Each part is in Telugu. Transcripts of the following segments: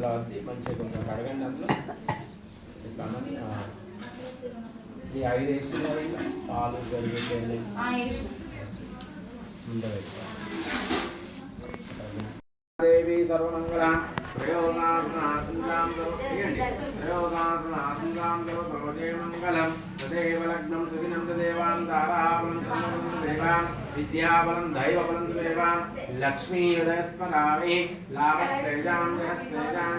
మంచిగా కొంచెం కడగండి అందులో ఇట్లామని ఈ 5 వేసినారు ఇలా పాలు జరిగేది దేవి సర్వమంగళ మంగళం తదేవ లగ్నం సుదినం దేవాన్ తారాబలం దేవాన్ విద్యాబలం దైవబలం దేవాన్ లక్ష్మీ హృదయస్మరామి లాభస్తేజాం జయస్తేజాం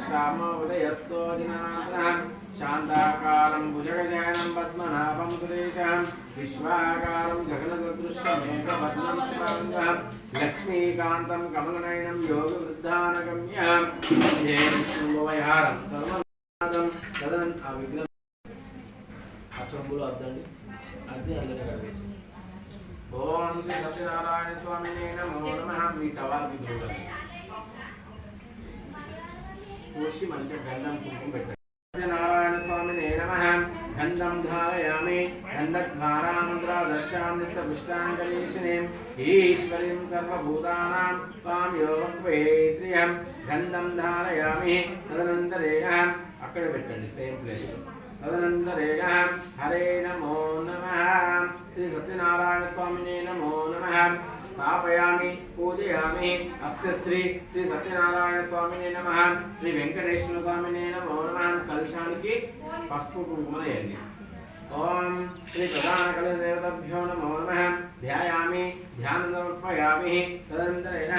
శ్రామో ఉదయస్తో దినాంతరం శాంతాకారం భుజగజయనం పద్మనాభం సురేశం విశ్వాకారం గగనసదృశ్యమేకపద్మం శివాంగం లక్ష్మీకాంతం కమలనయనం యోగవృద్ధానగమ్యం విష్ణువైహారం సర్వనాథం తదనం ఆ విగ్రహం ఆ చెంబులో అద్దండి అద్దె అందులో కడిగేసి ఓం శ్రీ సత్యనారాయణ స్వామినే నమో నమః మీ టవాల్కి దూరండి కూర్చి మంచిగా గంధం కుంకుమ పెట్టండి సత్యనారాయణ స్వామినే నమః గంధం ధారయామి గంధద్వారామంత్రదర్శామృతపుష్టాంగరీషిణీం ఈశ్వరీం సర్వభూతానాం త్వాం యోగం శ్రియం గంధం ధారయామి తదనంతరేణ అక్కడ పెట్టండి సేమ్ ప్లేస్ తదనంతరేణ హరే నమో నమః శ్రీ సత్యనారాయణ స్వామినే నమో నమః స్థాపయామి పూజయామి అస్య శ్రీ సత్యనారాయణ స్వామినే నమః శ్రీ వెంకటేశ్వర స్వామినే నమో నమః కలశానికి పసుపు కుంకుమ వేయండి ఓం శ్రీ ప్రధాన కళదేవతభ్యో నమో నమః ధ్యాయామి ధ్యానం సమర్పయామి తదనంతరేణ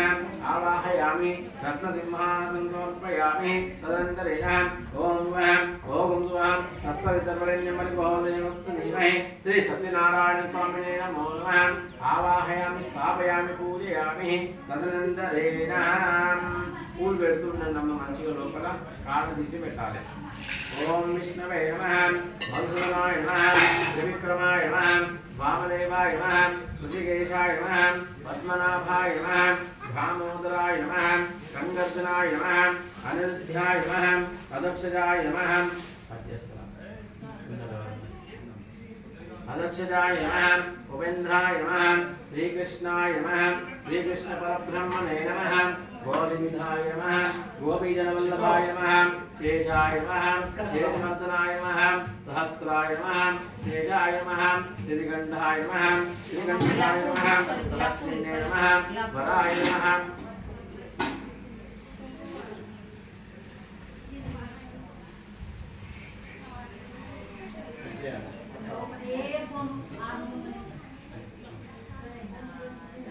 ఆవాహయామి రత్నసింహాసనం సమర్పయామి తదనంతరేణ ఓం ఓం స్వాహ తస్సవితర్వరేణ్యం భర్గో దేవస్య ధీమహి శ్రీ సత్యనారాయణ స్వామినే నమో నమః ఆవాహయామి స్థాపయామి పూజయామి తదనంతరేణ పూలు పెడుతుండమ్మ మంచిగా లోపల కాళ్ళు తీసి పెట్టాలి ఓం విష్ణవే నమః మధుసూదనాయ నమః త్రివిక్రమాయ నమః వామదేవాయ నమః ఋషికేశాయ నమః పద్మనాభాయ నమః దామోదరాయ నమః గంగర్జనాయ నమః అనిరుద్ధాయ నమః అదక్షజాయ నమః అదక్షజాయ నమః ఉపేంద్రాయ నమః శ్రీకృష్ణాయ నమః శ్రీకృష్ణ పరబ్రహ్మణే నమః గోవిందాయ నమః గోపీజనవల్లభాయ నమః శేషాయ నమః శేషమర్దనాయ నమః సహస్రాయ నమః శేషాయ నమః శ్రీకంఠాయ నమః శ్రీకంఠాయ నమః సహస్రిణే నమః వరాయ నమః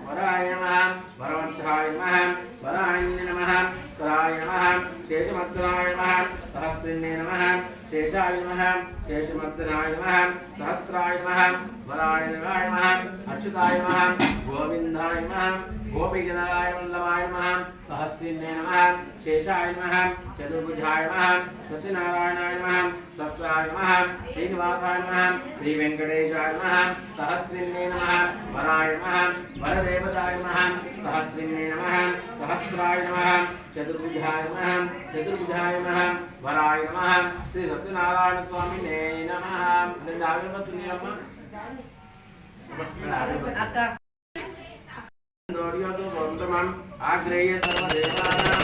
వరాయ నమః వరవంతాయ నమః వరాణ్య నమః సరాయ నమః శేషమర్దనాయ నమః సహస్రిణే నమః శేషాయ నమః శేషమర్దనాయ నమః సహస్రాయ నమః వరాయ నమః అచ్యుతాయ నమః గోవిందాయ నమః గోపీజనరాయ వల్లభాయ నమః సహస్రిణే నమః శేషాయ నమః చతుర్భుజాయ నమః సత్యనారాయణాయ నమః సత్యాయ నమః శ్రీనివాసాయ నమః శ్రీ వెంకటేశాయ నమః సహస్రిణే నమః వరాయ నమః వరదేవతాయ నమః సహస్రిణే నమః సహస్రాయ నమః చతుర్భుజాయ నమః చతుర్భుజాయ నమః వరాయ నమః శ్రీ సత్యనారాయణ స్వామినే నమః రెండు ఆవిర్భూతుంది అమ్మ దోడియోతో భౌతమం ఆగ్రేయ సర్వదేవానాం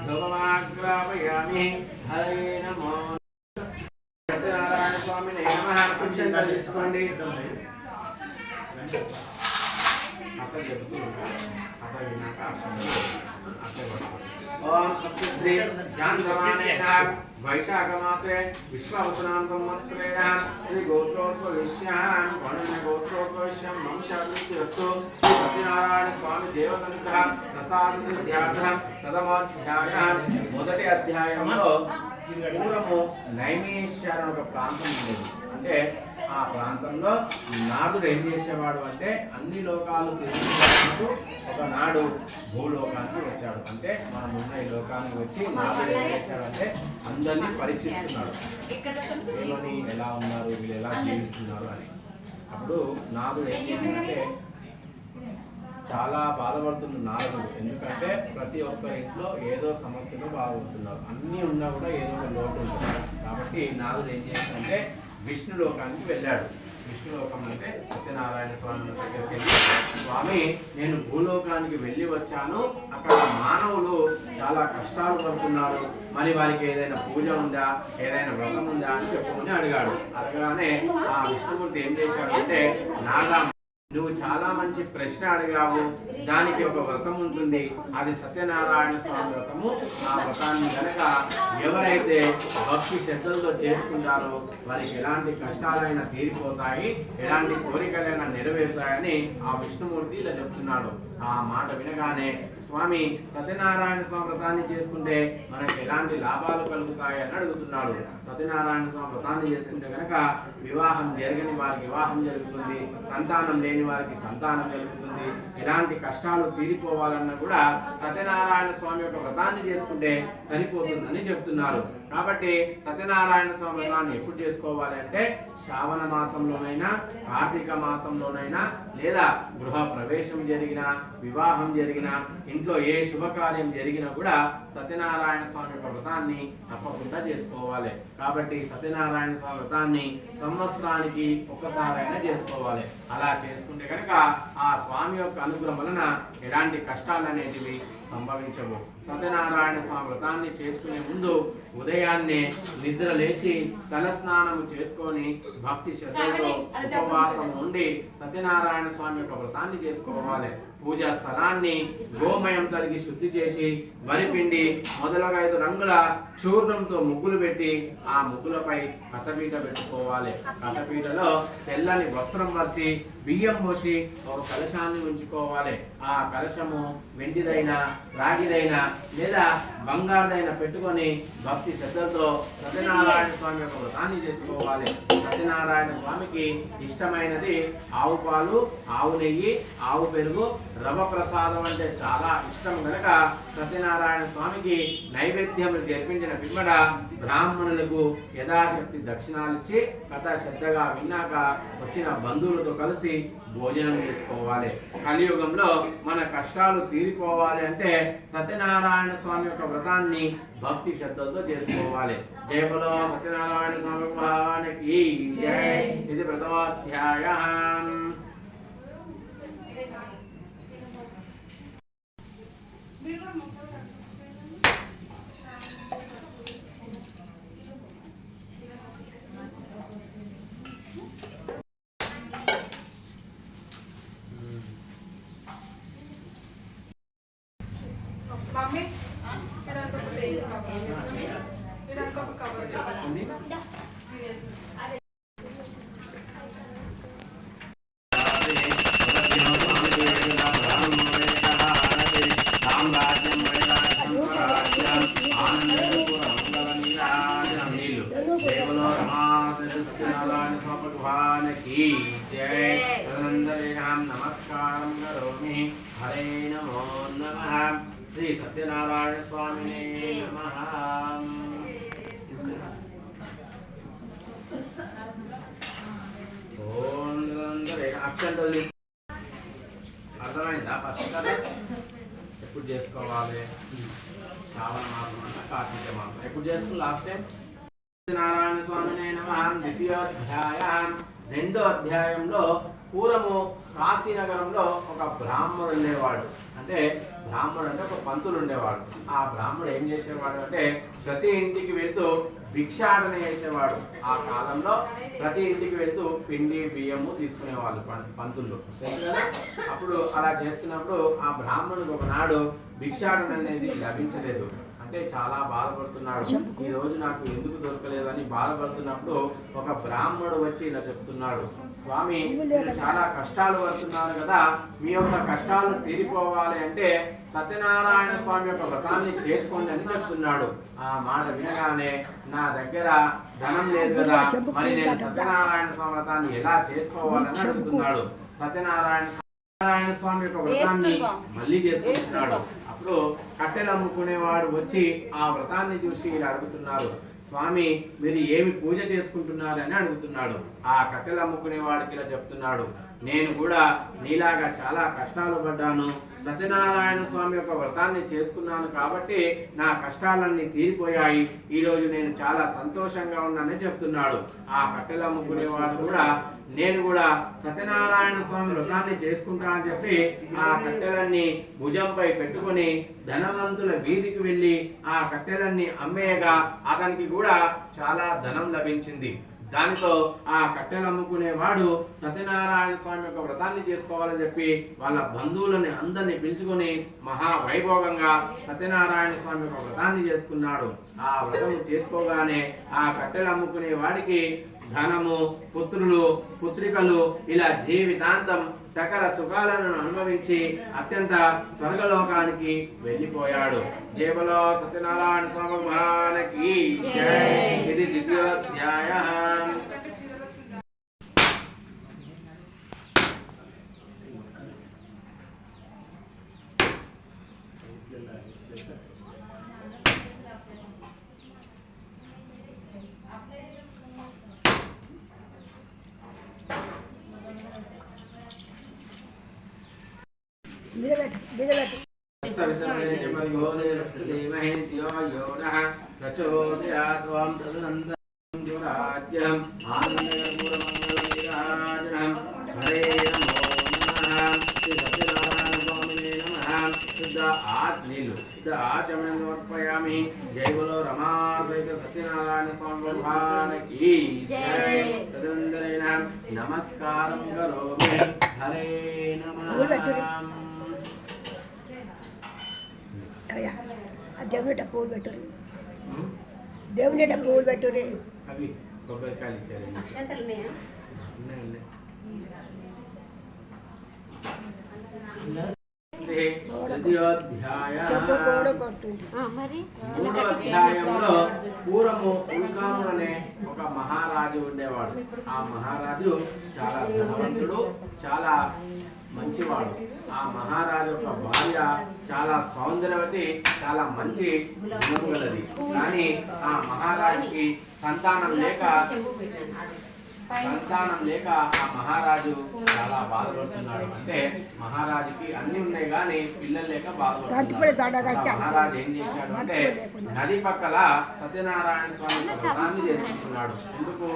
యోగమాగ్రాపయామి హరే నమో సత్యనారాయణ స్వామినే నమః కొంచెం తీసుకోండి అక్కడ చెబుతూ అక్కడ విన్నాక ఓం శ్రీ చాంద్రమానేన వైశాఖమాసే విశ్వవసనాంతమస్రేణ శ్రీ గోత్రోద్భవిష్యాం వరుణ గోత్రోద్భవిష్యం వంశాభివృద్ధిరస్తు శ్రీ సత్యనారాయణ స్వామి దేవతనుగ్రహ ప్రసాద సిద్ధ్యార్థం ప్రథమోధ్యాయం మొదటి అధ్యాయంలో పూర్వము నైమిషారం ఒక ప్రాంతం ఉండేది. అంటే ఆ ప్రాంతంలో నాదుడు ఏం చేసేవాడు అంటే అన్ని లోకాలు తెలుసుకుంటూ ఒకనాడు భూలోకానికి వచ్చాడు. అంటే మనం ఉన్న ఈ లోకానికి వచ్చి నాదుడు ఏం చేశాడంటే అందరినీ పరీక్షిస్తున్నాడు, ఏమని ఎలా ఉన్నారు, వీళ్ళు ఎలా జీవిస్తున్నారు అని. అప్పుడు నాదుడు ఏం చేశాడంటే చాలా బాధపడుతున్న నారదుడు. ఎందుకంటే ప్రతి ఒక్కరి ఇంట్లో ఏదో సమస్యలు బాగుంటున్నారు, అన్నీ ఉన్నా కూడా ఏదో ఒక లోటు ఉంటున్నారు. కాబట్టి నారదుడు ఏం చేశాడంటే విష్ణు లోకానికి వెళ్ళాడు. విష్ణులోకం అంటే సత్యనారాయణ స్వామి దగ్గరికి వెళ్ళి, స్వామి నేను భూలోకానికి వెళ్ళి వచ్చాను, అక్కడ మానవులు చాలా కష్టాలు పడుతున్నారు, మరి వారికి ఏదైనా పూజ ఉందా, ఏదైనా వ్రతం ఉందా అని చెప్పుకుని అడిగాడు. అడగగానే ఆ విష్ణుమూర్తి ఏం చేశాడు అంటే, నాగా నువ్వు చాలా మంచి ప్రశ్న అడిగావు, దానికి ఒక వ్రతం ఉంటుంది, అది సత్యనారాయణ స్వామి వ్రతము. ఆ వ్రతాన్ని కనుక ఎవరైతే భక్తి శ్రద్ధలతో చేసుకుంటారో వారికి ఎలాంటి కష్టాలైనా తీరిపోతాయి, ఎలాంటి కోరికలైనా నెరవేరుతాయని ఆ విష్ణుమూర్తి ఇలా చెప్తున్నాడు. ఆ మాట వినగానే స్వామి సత్యనారాయణ స్వామి వ్రతాన్ని చేసుకుంటే మనకి ఎలాంటి లాభాలు కలుగుతాయి అని అడుగుతున్నాడు. సత్యనారాయణ స్వామి వ్రతాన్ని చేసుకుంటే కనుక వివాహం జరగని వారికి వివాహం జరుగుతుంది, సంతానం లేని వారికి సంతానం జరుగుతుంది, ఎలాంటి కష్టాలు తీరిపోవాలన్నా కూడా సత్యనారాయణ స్వామి యొక్క వ్రతాన్ని చేసుకుంటే సరిపోతుందని చెప్తున్నారు. కాబట్టి సత్యనారాయణ స్వామి వ్రతాన్ని ఎప్పుడు చేసుకోవాలి అంటే శ్రావణ మాసంలోనైనా, కార్తీక మాసంలోనైనా, లేదా గృహ ప్రవేశం జరిగినా, వివాహం జరిగినా, ఇంట్లో ఏ శుభకార్యం జరిగినా కూడా సత్యనారాయణ స్వామి యొక్క వ్రతాన్ని తప్పకుండా చేసుకోవాలి. కాబట్టి సత్యనారాయణ స్వామి వ్రతాన్ని సంవత్సరానికి ఒక్కసారైనా చేసుకోవాలి. అలా చేసుకుంటే కనుక ఆ స్వామి యొక్క అనుగ్రహం వలన ఎలాంటి కష్టాలు అనేటివి సంభవించవు. సత్యనారాయణ స్వామి వ్రతాన్ని చేసుకునే ముందు ఉదయాన్నే నిద్ర లేచి తలస్నానం చేసుకొని భక్తి శ్రద్ధతో ఉపవాసం ఉండి సత్యనారాయణ స్వామి యొక్క వ్రతాన్ని చేసుకోవాలి. పూజా స్థలాన్ని గోమయం తరిగి శుద్ధి చేసి వరిపిండి మొదలగా 5 రంగుల చూర్ణంతో ముగ్గులు పెట్టి ఆ ముగ్గులపై కథపీట పెట్టుకోవాలి. కథపీటలో తెల్లని వస్త్రం పరిచి బియ్యం పోసి ఒక కలశాన్ని ఉంచుకోవాలి. ఆ కలశము వెండిదైనా, రాగిదైనా లేదా బంగారుదైనా పెట్టుకొని భక్తి శ్రద్ధలతో సత్యనారాయణ స్వామి యొక్క వ్రతాన్ని చేసుకోవాలి. సత్యనారాయణ స్వామికి ఇష్టమైనది ఆవు పాలు, ఆవు నెయ్యి, ఆవు పెరుగు, రవ ప్రసాదం అంటే చాలా ఇష్టం కనుక సత్యనారాయణ స్వామికి నైవేద్యములు జరిపించిన పిమ్మట బ్రాహ్మణులకు యథాశక్తి దక్షిణాలిచ్చి కథ శ్రద్ధగా విన్నాక వచ్చిన బంధువులతో కలిసి భోజనం చేసుకోవాలి. కలియుగంలో మన కష్టాలు తీరిపోవాలి అంటే సత్యనారాయణ స్వామి యొక్క వ్రతాన్ని భక్తి శ్రద్ధలతో చేసుకోవాలి. జయ బలో సత్యనారాయణ స్వామి భగవానికి జై. ఇది ప్రథమాధ్యాయం. మమ్మీ ఇదంతా ఒక కవర్ నమస్కారం కరోమి. హరే నమో నమః. శ్రీ సత్యనారాయణ స్వామినే నమః. ఓం అక్షంతలు అర్థమైందా? ఫస్ట్ కదా ఎప్పుడు చేసుకోవాలి? శ్రావణ మాసం అంటే కార్తీక మాసం. ఎప్పుడు చేసుకుని లాస్ట్ టైం సత్యనారాయణ స్వామినే నమః. ద్వితీయోధ్యాయం. 2వ అధ్యాయంలో పూర్వము కాశీనగరంలో ఒక బ్రాహ్మణుడు ఉండేవాడు. అంటే బ్రాహ్మణుడు అంటే ఒక పంతులు ఉండేవాడు. ఆ బ్రాహ్మణుడు ఏం చేసేవాడు అంటే ప్రతి ఇంటికి వెళ్తూ భిక్షాటన చేసేవాడు. ఆ కాలంలో ప్రతి ఇంటికి వెళ్తూ పిండి బియ్యము తీసుకునేవాళ్ళు పంతులు. అప్పుడు అలా చేస్తున్నప్పుడు ఆ బ్రాహ్మణుడు ఒకనాడు భిక్షాటన అనేది లభించలేదు. అంటే చాలా బాధపడుతున్నాడు. ఈ రోజు నాకు ఎందుకు దొరకలేదని బాధపడుతున్నప్పుడు ఒక బ్రాహ్మణుడు వచ్చి ఇలా చెప్తున్నాడు, స్వామి మీరు చాలా కష్టాలు పడుతున్నారు కదా, మీ యొక్క కష్టాలు తీరిపోవాలి అంటే సత్యనారాయణ స్వామి యొక్క వ్రతాన్ని చేసుకోండి అని చెప్తున్నాడు. ఆ మాట వినగానే నా దగ్గర ధనం లేదు కదా, మరి నేను సత్యనారాయణ స్వామి వ్రతాన్ని ఎలా చేసుకోవాలని అడుగుతున్నాడు. సత్యనారాయణ స్వామి యొక్క వ్రతాన్ని మళ్ళీ చేసుకుంటున్నాడు. అప్పుడు కట్టెలు అమ్ముకునేవాడు వచ్చి ఆ వ్రతాన్ని చూసి ఇలా అడుగుతున్నారు, స్వామి మీరు ఏమి పూజ చేసుకుంటున్నారు అని అడుగుతున్నాడు. ఆ కట్టెలు అమ్ముకునే వాడికి ఇలా చెప్తున్నాడు, నేను కూడా నీలాగా చాలా కష్టాలు పడ్డాను. సత్యనారాయణ స్వామి యొక్క వ్రతాన్ని చేసుకున్నాను కాబట్టి నా కష్టాలన్నీ తీరిపోయాయి. ఈరోజు నేను చాలా సంతోషంగా ఉన్నానని చెప్తున్నాడు. ఆ కట్టెలు అమ్ముకునేవాడు కూడా నేను కూడా సత్యనారాయణ స్వామి వ్రతాన్ని చేసుకుంటానని చెప్పి ఆ కట్టెలన్నీ భుజంపై పెట్టుకుని ధనవంతుల వీధికి వెళ్ళి ఆ కట్టెలన్నీ అమ్మేయగా అతనికి కూడా చాలా ధనం లభించింది. దానితో ఆ కట్టెలు అమ్ముకునేవాడు సత్యనారాయణ స్వామి యొక్క వ్రతాన్ని చేసుకోవాలని చెప్పి వాళ్ళ బంధువులని అందరినీ పిలుచుకొని మహావైభోగంగా సత్యనారాయణ స్వామి యొక్క వ్రతాన్ని చేసుకున్నాడు. ఆ వ్రతం చేసుకోగానే ఆ కట్టెలు అమ్ముకునే వాడికి ధనము, పుత్రులు, పుత్రికలు ఇలా జీవితాంతం సకల సుఖాలను అనుభవించి అత్యంత స్వర్గలోకానికి వెళ్ళిపోయాడు. జయబలో సత్యనారాయణ స్వామి భగవానికి జై. ఇది ద్వితీయోధ్యాయం. ఆచమనోర్పయామి. జై బలో రమా సహిత సత్యనారాయణ స్వామి భగవానికి జై. తదనంతరేణ నమస్కారం కరోమి. హరే నమః. దేవునిట పూలు పెట్టురు, దేవునిట పూలు పెట్టురే. అవి కొబ్బరికాయలు ఇచ్చారు. మూడో అధ్యాయంలో పూర్వము ఉల్కాను అనే ఒక మహారాజు ఉండేవాడు. ఆ మహారాజు చాలా ధనవంతుడు, చాలా మంచివాడు. ఆ మహారాజు యొక్క భార్య చాలా సౌందర్యవతి, చాలా మంచి గుణము గలది. కానీ ఆ మహారాజుకి సంతానం లేక ఆ మహారాజు చాలా బాధపడుతున్నాడు. అంటే మహారాజుకి అన్ని ఉన్నాయి కానీ పిల్లలు లేక బాధపడుతున్నాడు. మహారాజు ఏం చేశాడు అంటే నది పక్కల సత్యనారాయణ స్వామి వ్రతాన్ని చేసుకుంటున్నాడు. ఎందుకు?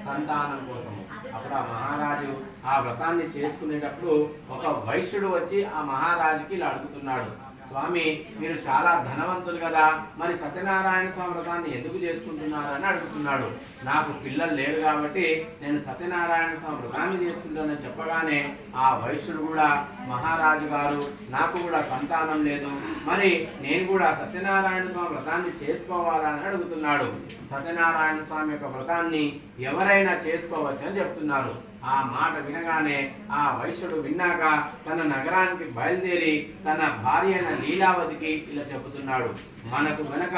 సంతానం కోసము. అప్పుడు ఆ మహారాజు ఆ వ్రతాన్ని చేసుకునేటప్పుడు ఒక వైశ్యుడు వచ్చి ఆ మహారాజుకి ఇలా అడుగుతున్నాడు, స్వామి మీరు చాలా ధనవంతులు కదా, మరి సత్యనారాయణ స్వామి వ్రతాన్ని ఎందుకు చేసుకుంటున్నారు అని అడుగుతున్నాడు. నాకు పిల్లలు లేరు కాబట్టి నేను సత్యనారాయణ స్వామి వ్రతాన్ని చేసుకుంటానని చెప్పగానే ఆ వైశ్యుడు కూడా, మహారాజు గారు నాకు కూడా సంతానం లేదు, మరి నేను కూడా సత్యనారాయణ స్వామి వ్రతాన్ని చేసుకోవాలని అడుగుతున్నాడు. సత్యనారాయణ స్వామి యొక్క వ్రతాన్ని ఎవరైనా చేసుకోవచ్చు అని చెప్తున్నారు. ఆ మాట వినగానే ఆ వైశ్యుడు విన్నాక తన నగరానికి బయలుదేరి తన భార్య అయిన లీలావతికి ఇలా చెబుతున్నాడు, మనకు గనక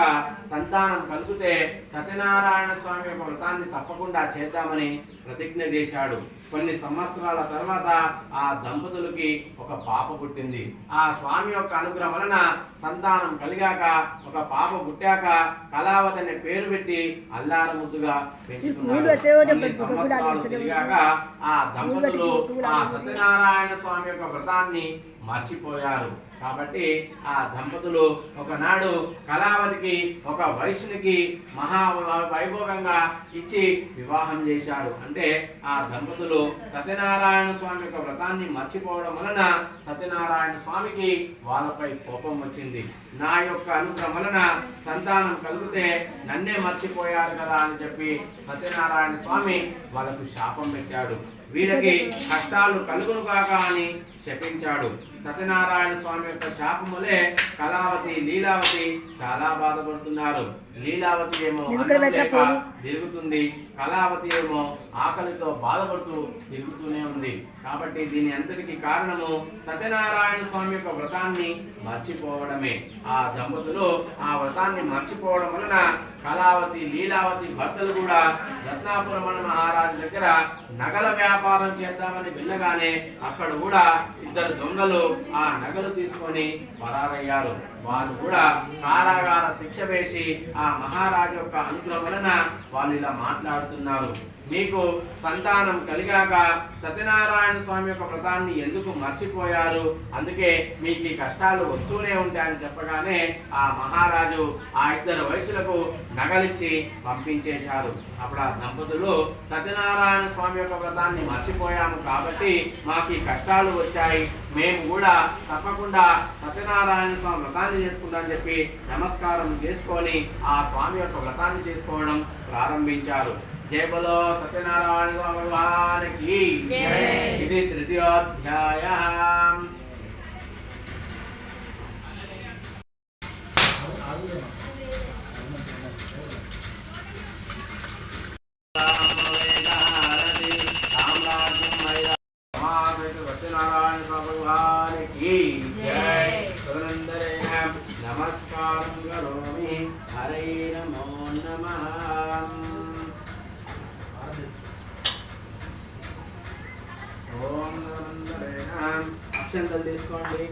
సంతానం కలిగితే సత్యనారాయణ స్వామి యొక్క వ్రతాన్ని తప్పకుండా చేద్దామని ప్రతిజ్ఞ చేశాడు. కొన్ని సంవత్సరాల తర్వాత ఆ దంపతులకి ఒక పాప పుట్టింది. ఆ స్వామి యొక్క అనుగ్రహం వలన సంతానం కలిగాక ఒక పాప పుట్టాక కళావతి అనే పేరు పెట్టి అల్లార ముద్దుగా పెంచుకున్నారు. తిరిగాక ఆ దంపతులు ఆ సత్యనారాయణ స్వామి యొక్క వ్రతాన్ని మర్చిపోయారు. కాబట్టి ఆ దంపతులు ఒకనాడు కళావతికి ఒక వైశ్యునికి మహా వైభోగంగా ఇచ్చి వివాహం చేశారు. అంటే ఆ దంపతులు సత్యనారాయణ స్వామి యొక్క వ్రతాన్ని మర్చిపోవడం వలన సత్యనారాయణ స్వామికి వాళ్ళపై కోపం వచ్చింది. నా యొక్క అనుగ్రహం వలన సంతానం కలిగితే నన్నే మర్చిపోయారు కదా అని చెప్పి సత్యనారాయణ స్వామి వాళ్ళకు శాపం పెట్టాడు. వీళ్ళకి కష్టాలు కలుగును కాక అని శపించాడు. సత్యనారాయణ స్వామి యొక్క శాపములే కళావతి, లీలావతి చాలా బాధపడుతున్నారు. లీలావతి ఏమో తిరుగుతుంది, కళావతి ఏమో ఆకలితో బాధపడుతూ తిరుగుతూనే ఉంది. కాబట్టి దీని అంతటికి కారణము సత్యనారాయణ స్వామి యొక్క వ్రతాన్ని మర్చిపోవడమే. ఆ దంపతులు ఆ వ్రతాన్ని మర్చిపోవడం వలన కళావతి, లీలావతి భర్తలు కూడా రత్నాపురం మహారాజు దగ్గర నగల వ్యాపారం చేద్దామని వెళ్ళగానే అక్కడ కూడా ఇద్దరు దొంగలు ఆ నగలు తీసుకొని పరారయ్యారు. వారు కూడా కారాగార శిక్ష వేసి ఆ మహారాజు యొక్క అనుగ్రహం వలన వాళ్ళు ఇలా మాట్లాడుతున్నారు. మీకు సంతానం కలిగాక సత్యనారాయణ స్వామి యొక్క వ్రతాన్ని ఎందుకు మర్చిపోయారు, అందుకే మీకు ఈ కష్టాలు వస్తూనే ఉంటాయని చెప్పగానే ఆ మహారాజు ఆ ఇద్దరు వయసులకు నగలిచ్చి పంపించేశారు. అప్పుడు ఆ దంపతులు సత్యనారాయణ స్వామి యొక్క వ్రతాన్ని మర్చిపోయాము కాబట్టి మాకు ఈ కష్టాలు వచ్చాయి, మేము కూడా తప్పకుండా సత్యనారాయణ స్వామి వ్రతాన్ని చేసుకుంటామని చెప్పి నమస్కారం చేసుకొని ఆ స్వామి యొక్క వ్రతాన్ని చేసుకోవడం ప్రారంభించారు. జయ బలో సత్యనారాయణ స్వామి భగవానికి ఇది తృతీయోధ్యాయం. సత్యనారాయణ స్వామి భగవానికి జయ. తదనంతరేణ నమస్కారం కరోమి. హరే నమో నమః. ఓం నమః. అక్షంతలు తీసుకోండి.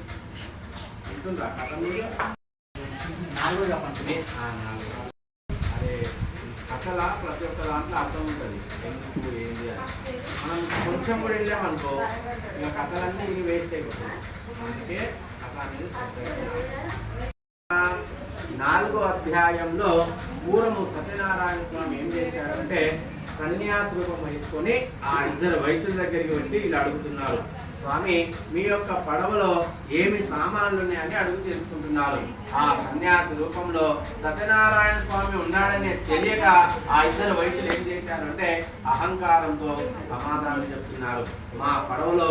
ఉంటుందా కథ మీద? అరే కథల ప్రతి ఒక్క దాంట్లో అర్థం ఉంటుంది, ఎందుకు ఏంటి అని. మనం కొంచెం కూడా వెళ్ళామనుకో ఇక కథలన్నీ ఇవి వేస్ట్ అయిపోతాయి. అందుకే కథ అనేది నాలుగో అధ్యాయంలో పూర్వము సత్యనారాయణ స్వామి ఏం చేశారంటే సన్యాస రూపం వేసుకొని ఆ ఇద్దరు వయసుల దగ్గరికి వచ్చి ఇలా అడుగుతున్నారు, స్వామి మీ యొక్క పడవలో ఏమి సామాన్లు ఉన్నాయని అడుగు తెలుసుకుంటున్నారు. ఆ సన్యాసి రూపంలో సత్యనారాయణ స్వామి ఉన్నాడని తెలియక ఆ ఇద్దరు వయసులు ఏం చేశారంటే అహంకారంతో సమాధానం చెప్తున్నారు. మా పడవలో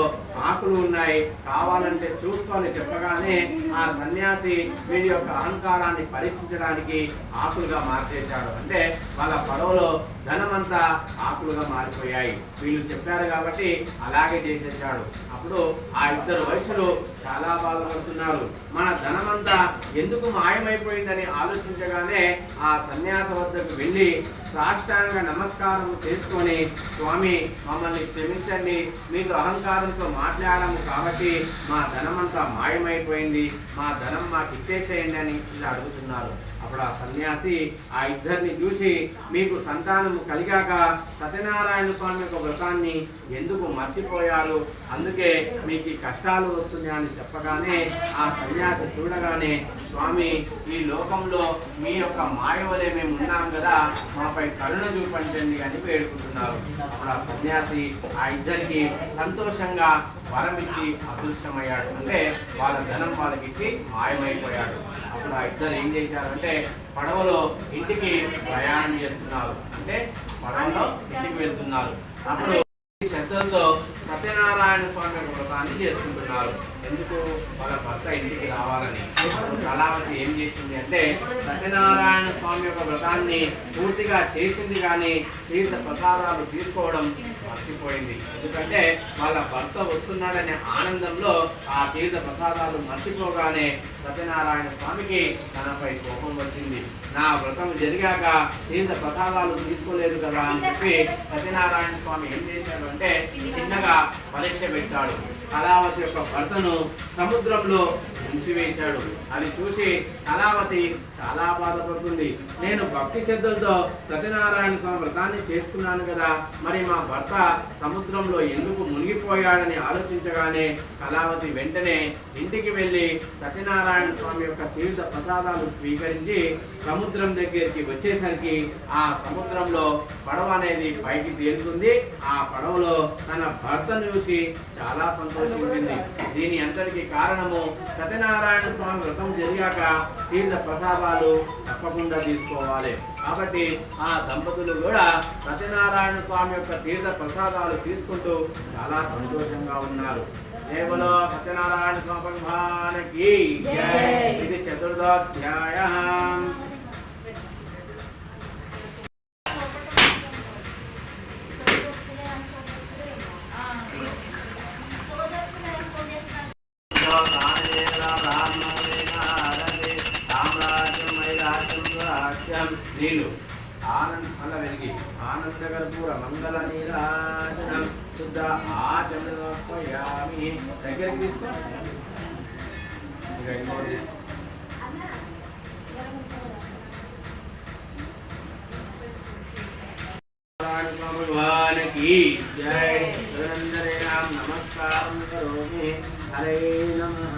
ఆకులు ఉన్నాయి, కావాలంటే చూసుకొని చెప్పగానే ఆ సన్యాసి వీడి యొక్క అహంకారాన్ని పరీక్షించడానికి ఆకులుగా మార్చేశాడు. అంటే వాళ్ళ పడవలో ధనమంతా ఆకులుగా మారిపోయాయి. వీళ్ళు చెప్పారు కాబట్టి అలాగే చేసేసాడు. అప్పుడు ఆ ఇద్దరు వయసులు చాలా బాధపడుతున్నారు. మన ధనమంతా ఎందుకు మాయమైపోయిందని ఆలోచించగానే ఆ సన్యాస వద్దకు వెళ్ళి సాష్టాంగ నమస్కారం చేసుకొని, స్వామి మమ్మల్ని క్షమించండి, మీతో అహంకారంతో మాట్లాడము కాబట్టి మా ధనమంతా మాయమైపోయింది, మా ధనం మాకు ఇచ్చేసేయండి అని ఇలా అడుగుతున్నారు. అప్పుడు ఆ సన్యాసి ఆ ఇద్దరిని చూసి, మీకు సంతానము కలిగాక సత్యనారాయణ స్వామి యొక్క వ్రతాన్ని ఎందుకు మర్చిపోయారు, అందుకే మీకు కష్టాలు వస్తున్నాయని చెప్పగానే ఆ సన్యాసి చూడగానే, స్వామి ఈ లోకంలో మీ యొక్క మాయ వలె మేము ఉన్నాం కదా, మాపై కరుణ చూపించండి అని వేడుకుంటున్నారు. అప్పుడు ఆ సన్యాసి ఆ ఇద్దరికి సంతోషంగా వరం ఇచ్చి అదృశ్యమయ్యాడు. అంటే వాళ్ళ ధనం వాళ్ళకి ఇచ్చి మాయమైపోయాడు. అప్పుడు ఆ ఇద్దరు ఏం చేశారంటే పడవలో ఇంటికి ప్రయాణం చేస్తున్నారు. అంటే పడవలో ఇంటికి వెళ్తున్నారు. అప్పుడు శ్రద్ధలతో సత్యనారాయణ స్వామి యొక్క వ్రతాన్ని చేసుకుంటున్నారు. ఎందుకు? వాళ్ళ భర్త ఇంటికి రావాలని. కళావతి ఏం చేసింది అంటే సత్యనారాయణ స్వామి యొక్క వ్రతాన్ని పూర్తిగా చేసింది కానీ తీర్థ ప్రసాదాలు తీసుకోవడం మర్చిపోయింది. ఎందుకంటే వాళ్ళ భర్త వస్తున్నాడనే ఆనందంలో ఆ తీర్థ ప్రసాదాలు మర్చిపోగానే సత్యనారాయణ స్వామికి తనపై కోపం వచ్చింది. నా వ్రతం జరిగాక తీర్థ ప్రసాదాలు తీసుకోలేదు కదా అని చెప్పి సత్యనారాయణ స్వామి ఏం చేశాడు అంటే చిన్నగా పరీక్ష పెట్టాడు. కళావతి యొక్క భర్తను సముద్రంలో ఉంచివేశాడు. అది చూసి కళావతి చాలా బాధపడుతుంది. నేను భక్తి శ్రద్ధలతో సత్యనారాయణ స్వామి వ్రతాన్ని చేసుకున్నాను కదా, మరి మా భర్త సముద్రంలో ఎందుకు మునిగిపోయాడని ఆలోచించగానే కళావతి వెంటనే ఇంటికి వెళ్ళి సత్యనారాయణ స్వామి యొక్క తీర్థ ప్రసాదాలు స్వీకరించి సముద్రం దగ్గరికి వచ్చేసరికి ఆ సముద్రంలో పడవ అనేది పైకి తేలుతుంది. ఆ పడవలో తన భర్తను చూసి చాలా సంతోషించింది. దీని అంతటికి కారణము సత్యనారాయణ స్వామి వ్రతం జరిగాక తీర్థ ప్రసాదాలు తప్పకుండా తీసుకోవాలి. కాబట్టి ఆ దంపతులు కూడా సత్యనారాయణ స్వామి యొక్క తీర్థ ప్రసాదాలు తీసుకుంటూ చాలా సంతోషంగా ఉన్నారు. కేవలం సత్యనారాయణ స్వామి భగవానికి ఇది చతుర్థాధ్యాయం. నీళ్ళు ఆనంద వెలిగి ఆనందకర్పూర మంగళ నీరాజనం శుద్ధ ఆచమయామి. దగ్గరికి తీసుకో. सत्यनारायण स्वामी भगवान की जय। तदनंतरेण नमस्कारं करोमि। हरे नमः।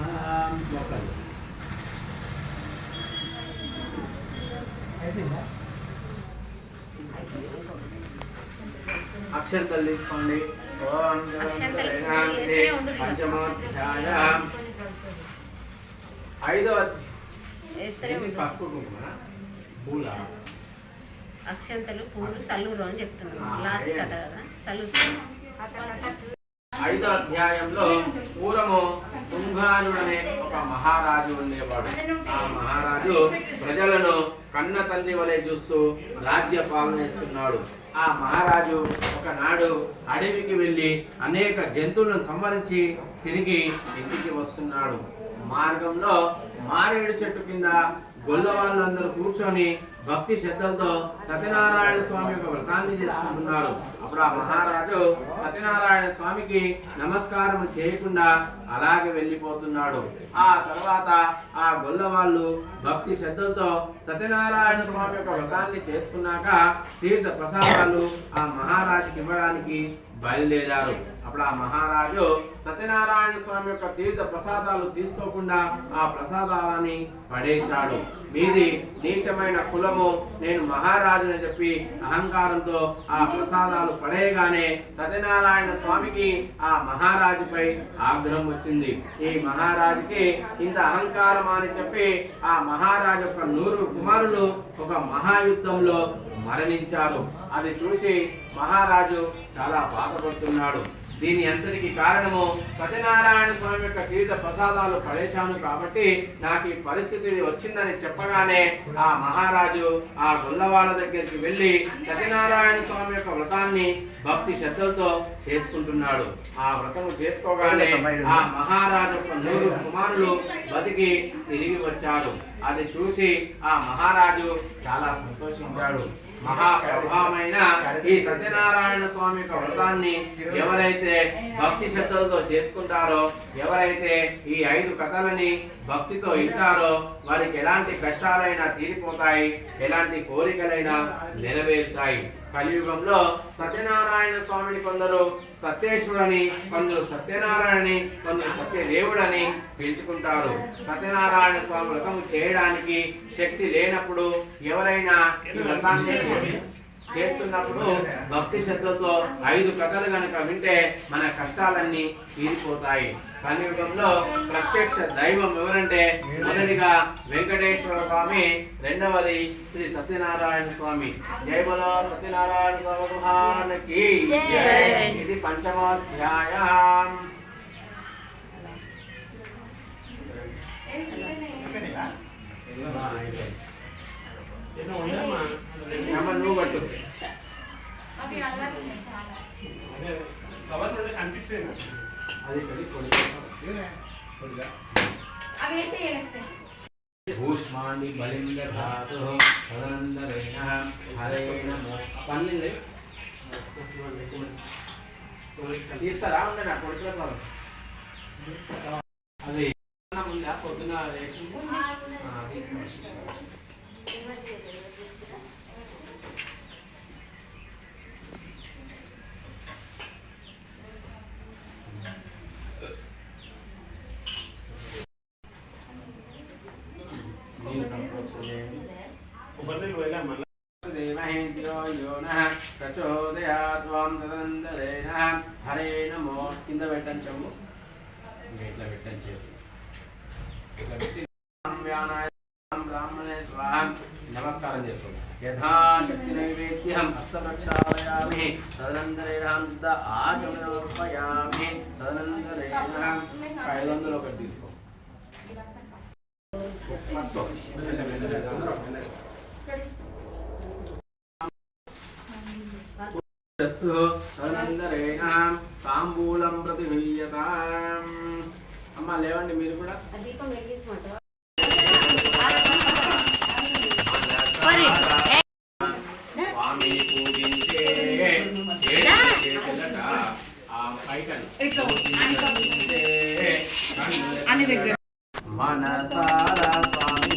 అక్షంతలు తీసుకోండి. ఓం పంచమోధ్యాయం 5వ పసుపు కుంకుమ పూల అక్షంతలు పూలు సల్లూరు అని చెప్తున్నాను. లాస్ట్ కథ కదా సల్లూరు. 5వ అధ్యాయంలో పూర్వము శృంగారుడనే ఒక మహారాజు ఉండేవాడు. ఆ మహారాజు ప్రజలను కన్న తండ్రి వలె చూస్తూ రాజ్య పాలన చేస్తున్నాడు. ఆ మహారాజు ఒకనాడు అడవికి వెళ్ళి అనేక జంతువులను సంహరించి తిరిగి ఇంటికి వస్తున్నాడు. మార్గంలో మారేడు చెట్టు కింద గొల్ల వాళ్ళందరూ కూర్చొని భక్తి శ్రద్ధలతో సత్యనారాయణ స్వామి యొక్క వ్రతాన్ని చేసుకుంటున్నారు. అప్పుడు ఆ మహారాజు సత్యనారాయణ స్వామికి నమస్కారం చేయకుండా అలాగే వెళ్ళిపోతున్నాడు. ఆ తర్వాత ఆ గొల్ల వాళ్ళు భక్తి శ్రద్ధలతో సత్యనారాయణ స్వామి యొక్క వ్రతాన్ని చేసుకున్నాక తీర్థ ప్రసాదాలు ఆ మహారాజుకి ఇవ్వడానికి బయలుదేరారు. అప్పుడు ఆ మహారాజు సత్యనారాయణ స్వామి యొక్క తీర్థ ప్రసాదాలు తీసుకోకుండా ఆ ప్రసాదాలని పడేశాడు. మీది నీచమైన కులము, నేను మహారాజుని చెప్పి అహంకారంతో ఆ ప్రసాదాలు పడేయగానే సత్యనారాయణ స్వామికి ఆ మహారాజుపై ఆగ్రహం వచ్చింది. ఈ మహారాజుకి ఇంత అహంకారం అని చెప్పి ఆ మహారాజు యొక్క 100 కుమారులు ఒక మహాయుద్ధంలో మరణించారు. అది చూసి మహారాజు చాలా బాధపడుతున్నాడు. దీని అంతటికి కారణము సత్యనారాయణ స్వామి యొక్క తీర్థ ప్రసాదాలు పడేశాను కాబట్టి నాకు ఈ పరిస్థితి వచ్చిందని చెప్పగానే ఆ మహారాజు ఆ గొల్లవాళ్ళ దగ్గరికి వెళ్ళి సత్యనారాయణ స్వామి యొక్క వ్రతాన్ని భక్తి శ్రద్ధలతో చేసుకుంటున్నాడు. ఆ వ్రతము చేసుకోగానే ఆ మహారాజు యొక్క 100 కుమారులు బతికి తిరిగి వచ్చారు. అది చూసి ఆ మహారాజు చాలా సంతోషించాడు. మహాప్రభావమైన ఈ సత్యనారాయణ స్వామి యొక్క వ్రతాన్ని ఎవరైతే భక్తి శ్రద్ధలతో చేసుకుంటారో, ఎవరైతే ఈ 5 కథలని భక్తితో వింటారో వారికి ఎలాంటి కష్టాలైనా తీరిపోతాయి, ఎలాంటి కోరికలైనా నెరవేరుతాయి. కలియుగంలో సత్యనారాయణ స్వామిని కొందరు సత్యేశ్వరుడని, కొందరు సత్యనారాయణని, కొందరు సత్యదేవుడని పిలుచుకుంటారు. సత్యనారాయణ స్వామి వ్రతం చేయడానికి శక్తి లేనప్పుడు ఎవరైనా ఈ వ్రతాన్ని చేస్తున్నప్పుడు భక్తి శ్రద్ధతో 5 కథలు కనుక వింటే మన కష్టాలన్నీ తీరిపోతాయి. కలియుగంలో ప్రత్యక్ష దైవం ఎవరంటే మొదటిగా వెంకటేశ్వర స్వామి, రెండవది శ్రీ సత్యనారాయణ స్వామి. జై బలో సత్యనారాయణ స్వామి భగవానికి జై. ఇది పంచమోధ్యాయం. నువ్వు పట్టు. భూష్మాండి బలింగ ధాతు తదనంతరేణ హరే నమో. పన్నెండు తీస్తారా ఉండే నా కొడుకుల సార్ అది ఉందా పొద్దున హరే నమో. కింద పెట్టండి చెమ్ము, ఇట్లా పెట్టండి చేసి బ్రాహ్మణే స్వాహ నమస్కారం చేసుకోండి. యథాశక్తి నైవేద్యం హస్తప్రక్షాళయామి. తదనంతరేణ ఆచమనోర్పయామి. తదనంతరేణ 500 ఒకటి తీసుకో. తదనంతరేణ తాంబూలం ప్రతిహీయతాం. అమ్మ లేవండి మీరు కూడా. స్వామి పూజించే మనసారా స్వామి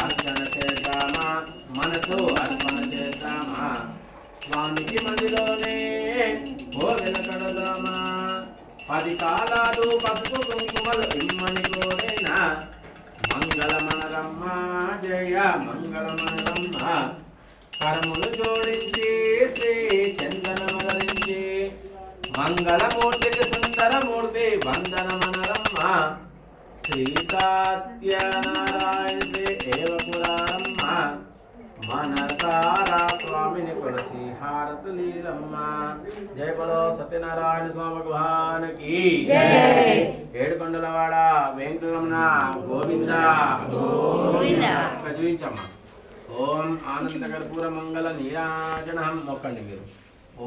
అర్చన చేద్దామా, మనసు అర్పణ చేద్దాం. 10 కాలాలు పసుపు కుంకుమలు ఇమ్మని కోరేన మంగళమనరమ్మ జయ మంగళమనరమ్మ కరములు జోడించి శ్రీ చందనమరించి మంగళమూర్తికి సుందరమూర్తి వందనమనరమ్మ శ్రీ సత్యనారాయణ ఏవ పురారమ్మ మనసారా స్వామిని కొలసి హారతులీరమ్మ జయ బలో సత్యనారాయణ స్వామి భగవానికి ఏడుకొండలవాడ వెంకటరమణ గోవింద చూపించమ్మ ఓం ఆనంద కర్పూర మంగళ నీరాజనం మొక్కండి మీరు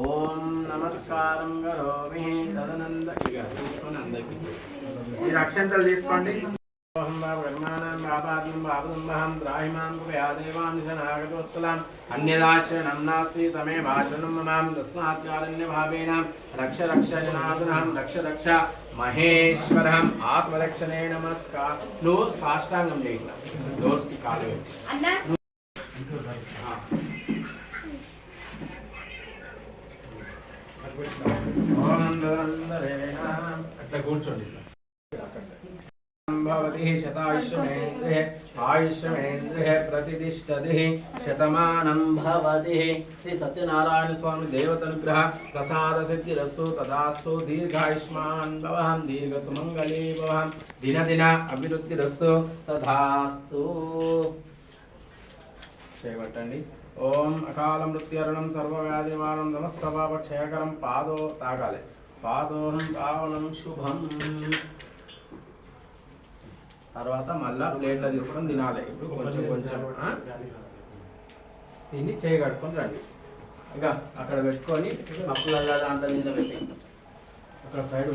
ఓం నమస్కారం కరోమి తదనంద ఇక తీసుకొని అందరికి మీరు అక్షంతలు తీసుకోండి అన్యదాశ్రనం నాస్తి తమే భాషణం మమాం తస్మాత్కారణ్య భావేన రక్ష రక్ష జనార్దనం రక్ష రక్ష మహేశ్వరం ఆత్మరక్షణే నమస్కారం నువ్వు సాష్టాంగం చేయిట్లా డోర్స్కి కాలు పెట్టి అట్లా కూర్చోండి भवति शतायुष्यमेन्द्रिः आयुष्यमेन्द्रिः प्रतिष्ठतिः शतमानं भवति श्री सत्यनारायण स्वामी देवतनुग्रह प्रसाद सिद्धिरस्सु तदास्तु दीर्घायुष्मान् भवः दीर्घसुमङ्गली भवः दिन दिन अभिवृद्धिरस्सु तथास्तु చేయబట్టండి ఓం అకాల మృత్యురణం సర్వవ్యాధినివారణం నమస్తపాపక్షయకరం పాదో తాగాలి పాదోహం పావనం శుభం తర్వాత మళ్ళా ప్లేట్లో తీసుకొని తినాలి ఇప్పుడు కొంచెం కొంచెం తిని చేయగట్టుకొని రండి ఇక అక్కడ పెట్టుకొని అప్పులల్లా దాంట్లో నిండా పెట్టి అక్కడ సైడ్